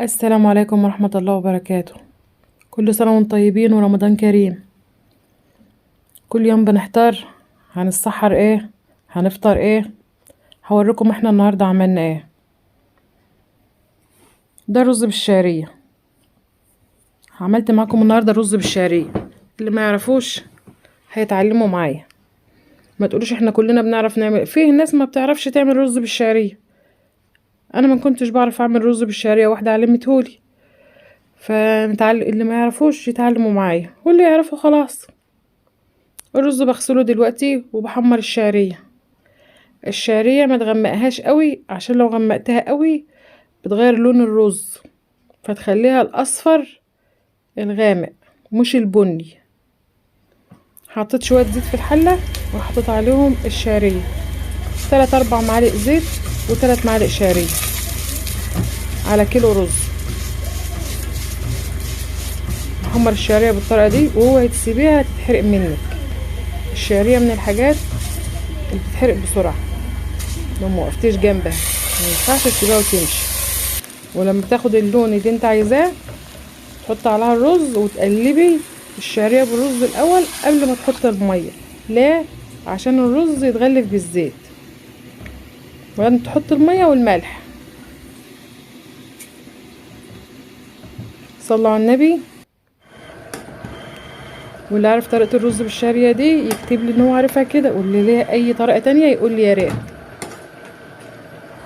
السلام عليكم ورحمة الله وبركاته. كل سنة وانتم طيبين ورمضان كريم. كل يوم بنحتار هنسحر ايه، هنفطر ايه. هوريكم احنا النهاردة عملنا ايه. ده رز بالشعرية. عملت معاكم النهاردة رز بالشعرية. اللي ما يعرفوش هيتعلموا معايا. ما تقولوش احنا كلنا بنعرف نعمل، فيه ناس ما بتعرفش تعمل رز بالشعرية. انا ما كنتش بعرف اعمل رز بالشعرية، واحدة علمتهولي. اللي ما يعرفوش يتعلموا معايا، واللي يعرفوا خلاص. الرز بغسله دلوقتي وبحمر الشعرية ما تغمقهاش قوي، عشان لو غمقتها قوي بتغير لون الرز، فتخليها الاصفر الغامق مش البني. حطيت شوية زيت في الحلة وحطيت عليهم الشعرية، 3-4 معالق زيت و3 معالق شعرية على كيلو رز. بحمر الشعرية بالطريقة دي، وهو تسيبيها تتحرق منك. الشعرية من الحاجات اللي بتتحرق بسرعة لو موقفتيش جنبها، مينفعش تسيبها وتمشي. ولما تاخد اللون اللي انت عايزاه تحط عليها الرز وتقلبي الشعرية بالرز الاول قبل ما تحط المية. ليه؟ عشان الرز يتغلف بالزيت، وبعدين تحط المية والملح. صلوا على النبي. واللي عارف طريقة الرز بالشعرية دي يكتب لي ان هو عارفها كده، واللي ليه اي طريقة تانية يقول لي يا ريت.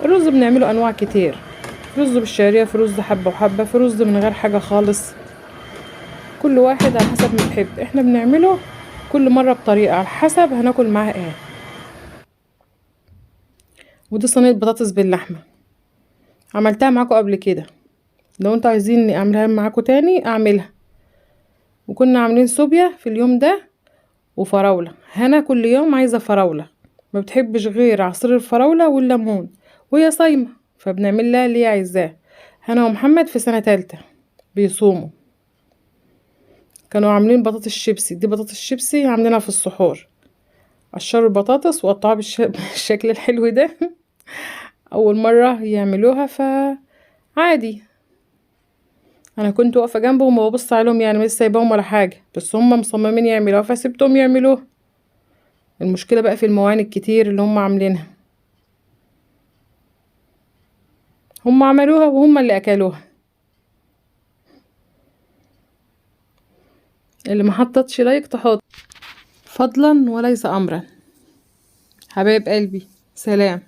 الرز بنعمله انواع كتير، رز بالشعرية، في رز حبة وحبة، في رز من غير حاجة خالص. كل واحد على حسب ما يحب. احنا بنعمله كل مرة بطريقة على حسب هناكل معاه ايه. ودي صينية بطاطس باللحمة، عملتها معاكم قبل كده. لو انتوا عايزين اعملها معاكم تاني اعملها. وكنا عاملين صوبيا في اليوم ده وفراولة. هنا كل يوم عايزة فراولة، ما بتحبش غير عصير الفراولة والليمون، وهي صايمة فبنعمل لها اللي هي عايزاه. هنا ومحمد في سنة تالتة بيصوموا. كانوا عاملين بطاطس شيبسي، دي بطاطس شيبسي عاملينها في السحور. قشروا البطاطس وقطعوها بالشكل الحلو ده. اول مرة يعملوها فعادي. انا كنت واقفة جنبهم وببص عليهم، يعني مش سايباهم ولا حاجة، بس هم مصممين يعملوها فسبتهم يعملوها. المشكلة بقى في الموانئ الكتير اللي هم عاملينها. هم عملوها وهم اللي اكلوها. اللي ما حطتش لايك تحط، فضلا وليس امرا. حبايب قلبي، سلام.